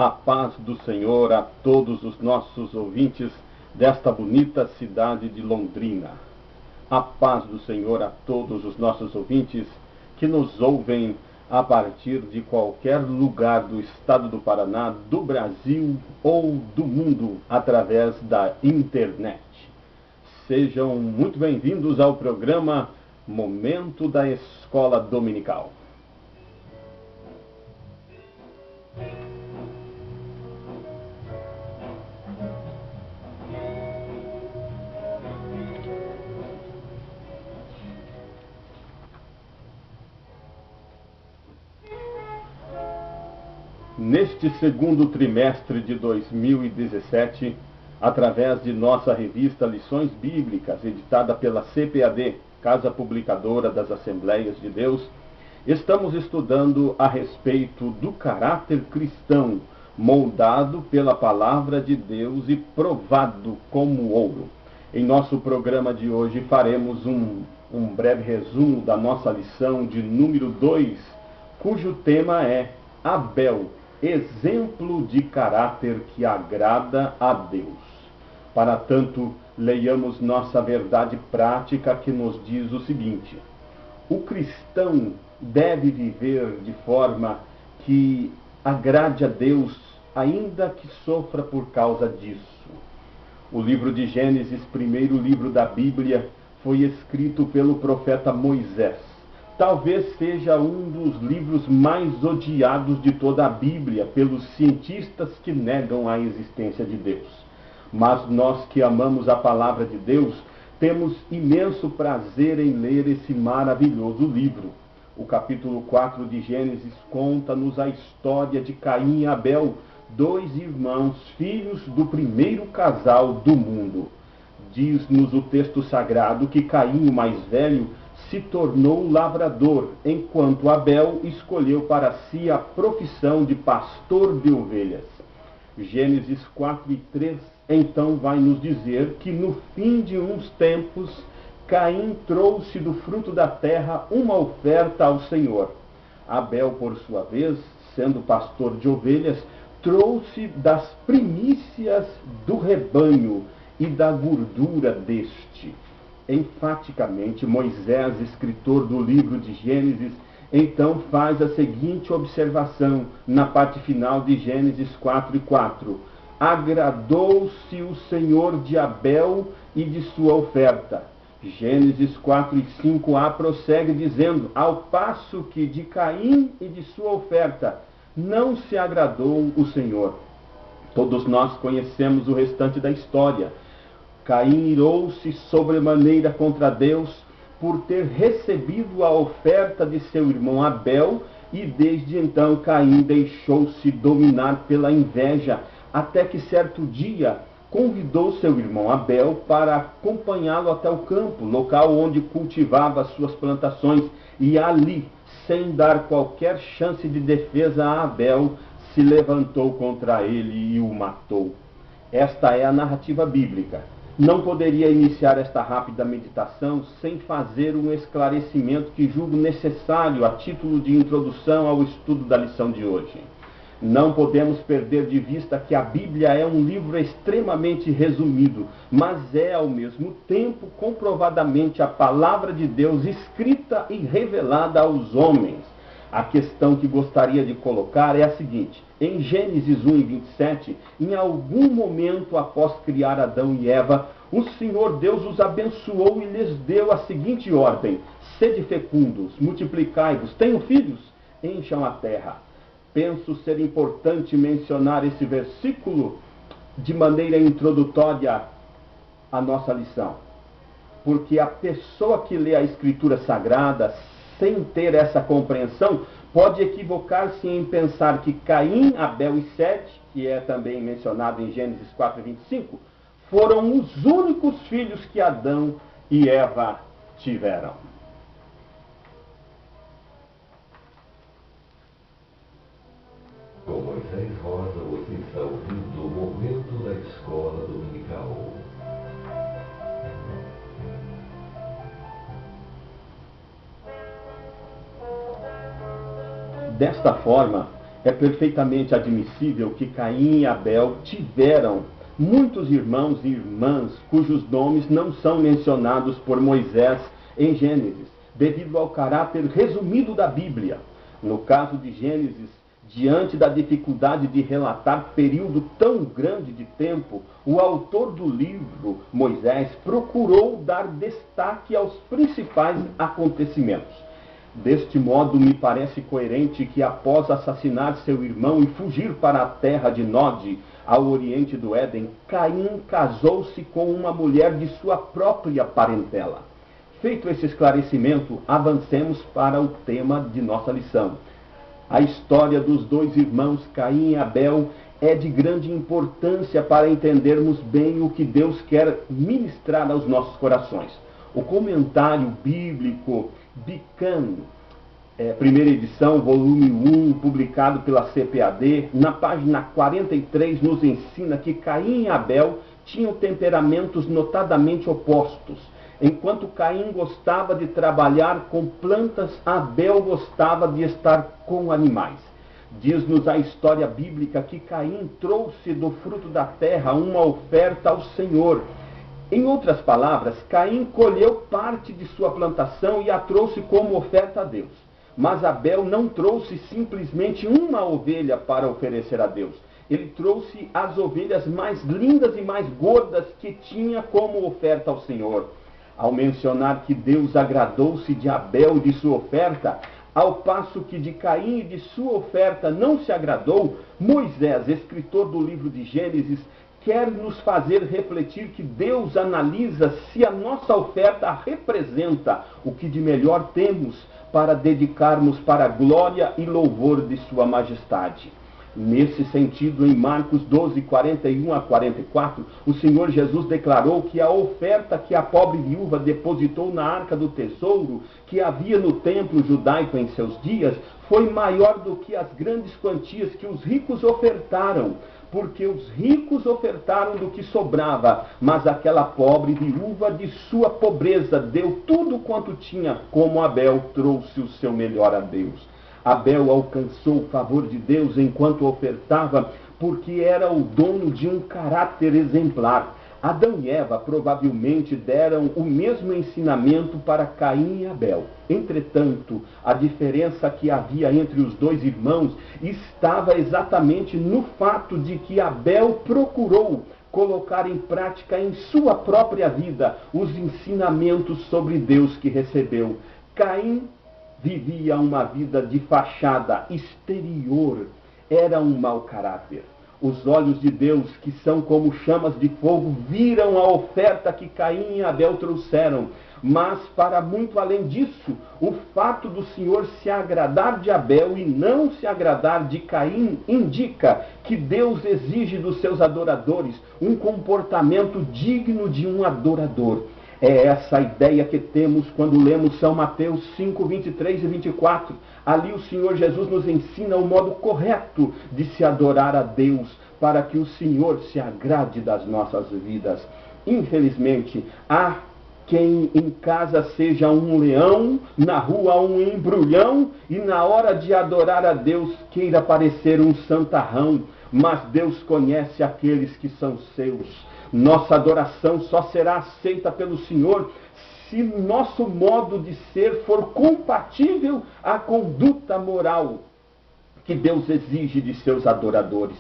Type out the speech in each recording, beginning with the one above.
A paz do Senhor a todos os nossos ouvintes desta bonita cidade de Londrina. A paz do Senhor a todos os nossos ouvintes que nos ouvem a partir de qualquer lugar do estado do Paraná, do Brasil ou do mundo através da internet. Sejam muito bem-vindos ao programa Momento da Escola Dominical. Neste segundo trimestre de 2017, através de nossa revista Lições Bíblicas, editada pela CPAD, Casa Publicadora das Assembleias de Deus, estamos estudando a respeito do caráter cristão, moldado pela Palavra de Deus e provado como ouro. Em nosso programa de hoje faremos um breve resumo da nossa lição de número 2, cujo tema é Abel, exemplo de caráter que agrada a Deus. Para tanto, leiamos nossa verdade prática que nos diz o seguinte: o cristão deve viver de forma que agrade a Deus, ainda que sofra por causa disso. O livro de Gênesis, primeiro livro da Bíblia, foi escrito pelo profeta Moisés. Talvez seja um dos livros mais odiados de toda a Bíblia pelos cientistas que negam a existência de Deus. Mas nós que amamos a palavra de Deus, temos imenso prazer em ler esse maravilhoso livro. O capítulo 4 de Gênesis conta-nos a história de Caim e Abel, dois irmãos, filhos do primeiro casal do mundo. Diz-nos o texto sagrado que Caim, o mais velho, se tornou lavrador, enquanto Abel escolheu para si a profissão de pastor de ovelhas. Gênesis 4:3 então vai nos dizer que no fim de uns tempos, Caim trouxe do fruto da terra uma oferta ao Senhor. Abel, por sua vez, sendo pastor de ovelhas, trouxe das primícias do rebanho e da gordura deste. Enfaticamente, Moisés, escritor do livro de Gênesis, então faz a seguinte observação na parte final de Gênesis 4:4. Agradou-se o Senhor de Abel e de sua oferta. Gênesis 4:5a prossegue dizendo: ao passo que de Caim e de sua oferta não se agradou o Senhor. Todos nós conhecemos o restante da história. Caim irou-se sobremaneira contra Deus por ter recebido a oferta de seu irmão Abel, e desde então Caim deixou-se dominar pela inveja, até que certo dia convidou seu irmão Abel para acompanhá-lo até o campo, local onde cultivava suas plantações, e ali, sem dar qualquer chance de defesa a Abel, se levantou contra ele e o matou. Esta é a narrativa bíblica. Não poderia iniciar esta rápida meditação sem fazer um esclarecimento que julgo necessário a título de introdução ao estudo da lição de hoje. Não podemos perder de vista que a Bíblia é um livro extremamente resumido, mas é, ao mesmo tempo, comprovadamente a palavra de Deus escrita e revelada aos homens. A questão que gostaria de colocar é a seguinte: em Gênesis 1:27, em algum momento após criar Adão e Eva, o Senhor Deus os abençoou e lhes deu a seguinte ordem: sede fecundos, multiplicai-vos, tenham filhos, encham a terra. Penso ser importante mencionar esse versículo de maneira introdutória à nossa lição, porque a pessoa que lê a Escritura Sagrada sem ter essa compreensão, pode equivocar-se em pensar que Caim, Abel e Sete, que é também mencionado em Gênesis 4:25, foram os únicos filhos que Adão e Eva tiveram. Com Moisés Rosa, você está ouvindo o Momento da Escola Dominical. Desta forma, É perfeitamente admissível que Caim e Abel tiveram muitos irmãos e irmãs cujos nomes não são mencionados por Moisés em Gênesis, devido ao caráter resumido da Bíblia. No caso de Gênesis, diante da dificuldade de relatar período tão grande de tempo, o autor do livro, Moisés, procurou dar destaque aos principais acontecimentos. Deste modo, me parece coerente que, após assassinar seu irmão e fugir para a terra de Nod, ao oriente do Éden, Caim casou-se com uma mulher de sua própria parentela. Feito esse esclarecimento, avancemos para o tema de nossa lição. A história dos dois irmãos Caim e Abel é de grande importância para entendermos bem o que Deus quer ministrar aos nossos corações. O comentário bíblico Bican, primeira edição, volume 1, publicado pela CPAD, na página 43, nos ensina que Caim e Abel tinham temperamentos notadamente opostos. Enquanto Caim gostava de trabalhar com plantas, Abel gostava de estar com animais. Diz-nos a história bíblica que Caim trouxe do fruto da terra uma oferta ao Senhor. Em outras palavras, Caim colheu parte de sua plantação e a trouxe como oferta a Deus. Mas Abel não trouxe simplesmente uma ovelha para oferecer a Deus. Ele trouxe as ovelhas mais lindas e mais gordas que tinha como oferta ao Senhor. Ao mencionar que Deus agradou-se de Abel e de sua oferta, ao passo que de Caim e de sua oferta não se agradou, Moisés, escritor do livro de Gênesis, quer nos fazer refletir que Deus analisa se a nossa oferta representa o que de melhor temos para dedicarmos para a glória e louvor de sua majestade. Nesse sentido, em Marcos 12, 41 a 44, o Senhor Jesus declarou que a oferta que a pobre viúva depositou na arca do tesouro, que havia no templo judaico em seus dias, foi maior do que as grandes quantias que os ricos ofertaram, porque os ricos ofertaram do que sobrava, mas aquela pobre viúva de sua pobreza deu tudo quanto tinha, como Abel trouxe o seu melhor a Deus. Abel alcançou o favor de Deus enquanto ofertava, porque era o dono de um caráter exemplar. Adão e Eva provavelmente deram o mesmo ensinamento para Caim e Abel. Entretanto, a diferença que havia entre os dois irmãos estava exatamente no fato de que Abel procurou colocar em prática em sua própria vida os ensinamentos sobre Deus que recebeu. Caim vivia uma vida de fachada exterior, era um mau caráter. Os olhos de Deus, que são como chamas de fogo, viram a oferta que Caim e Abel trouxeram. Mas, para muito além disso, o fato do Senhor se agradar de Abel e não se agradar de Caim indica que Deus exige dos seus adoradores um comportamento digno de um adorador. É essa a ideia que temos quando lemos São Mateus 5, 23 e 24. Ali o Senhor Jesus nos ensina o modo correto de se adorar a Deus, para que o Senhor se agrade das nossas vidas. Infelizmente, há quem em casa seja um leão, na rua um embrulhão, e na hora de adorar a Deus queira parecer um santarrão. Mas Deus conhece aqueles que são seus. Nossa adoração só será aceita pelo Senhor se nosso modo de ser for compatível à conduta moral que Deus exige de seus adoradores.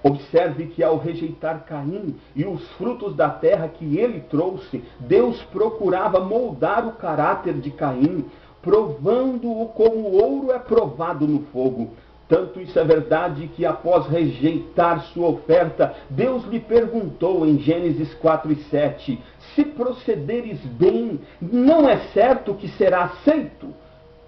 Observe que ao rejeitar Caim e os frutos da terra que ele trouxe, Deus procurava moldar o caráter de Caim, provando-o como o ouro é provado no fogo. Tanto isso é verdade que, após rejeitar sua oferta, Deus lhe perguntou em Gênesis 4 e 7, se procederes bem, não é certo que será aceito?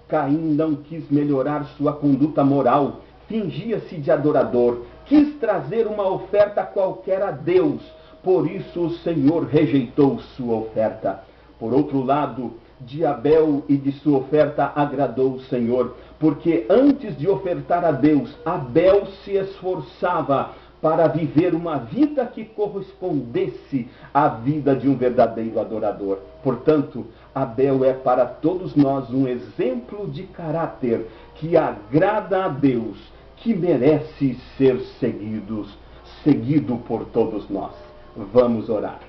Caim não quis melhorar sua conduta moral, fingia-se de adorador, quis trazer uma oferta qualquer a Deus, por isso o Senhor rejeitou sua oferta. Por outro lado, de Abel e de sua oferta agradou o Senhor, porque antes de ofertar a Deus, Abel se esforçava para viver uma vida que correspondesse à vida de um verdadeiro adorador. Portanto, Abel é para todos nós um exemplo de caráter que agrada a Deus, que merece ser seguido por todos nós. Vamos orar.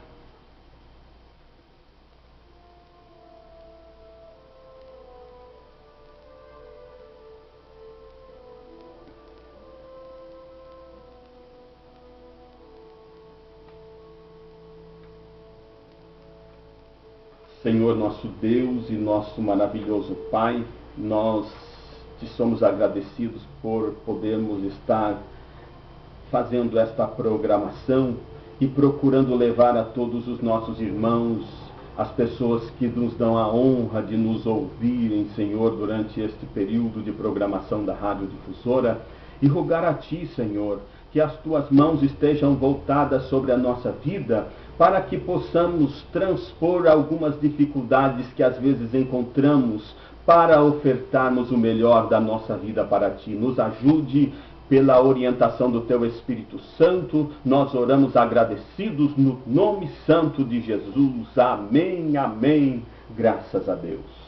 Senhor, nosso Deus e nosso maravilhoso Pai, nós te somos agradecidos por podermos estar fazendo esta programação e procurando levar a todos os nossos irmãos, as pessoas que nos dão a honra de nos ouvirem, Senhor, durante este período de programação da Rádio Difusora, e rogar a Ti, Senhor, que as Tuas mãos estejam voltadas sobre a nossa vida, para que possamos transpor algumas dificuldades que às vezes encontramos para ofertarmos o melhor da nossa vida para Ti. Nos ajude pela orientação do Teu Espírito Santo. Nós oramos agradecidos no nome santo de Jesus. Amém, amém. Graças a Deus.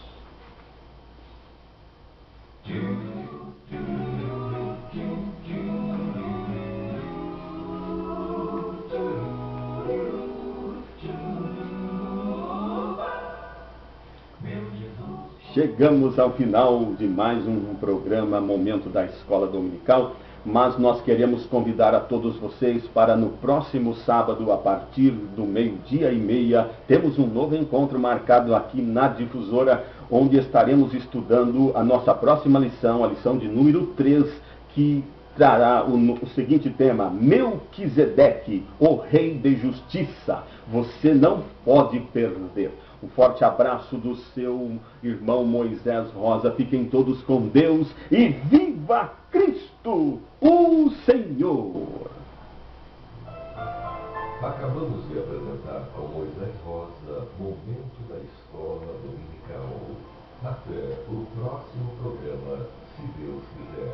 Chegamos ao final de mais um programa Momento da Escola Dominical, mas nós queremos convidar a todos vocês para no próximo sábado, a partir do 12:30, temos um novo encontro marcado aqui na Difusora, onde estaremos estudando a nossa próxima lição, a lição de número 3, que trará o seguinte tema: Melquisedeque, o Rei de Justiça. Você não pode perder. Um forte abraço do seu irmão Moisés Rosa. Fiquem todos com Deus e viva Cristo, o Senhor! Acabamos de apresentar com Moisés Rosa Momento da Escola Dominical. Até o próximo programa, se Deus quiser.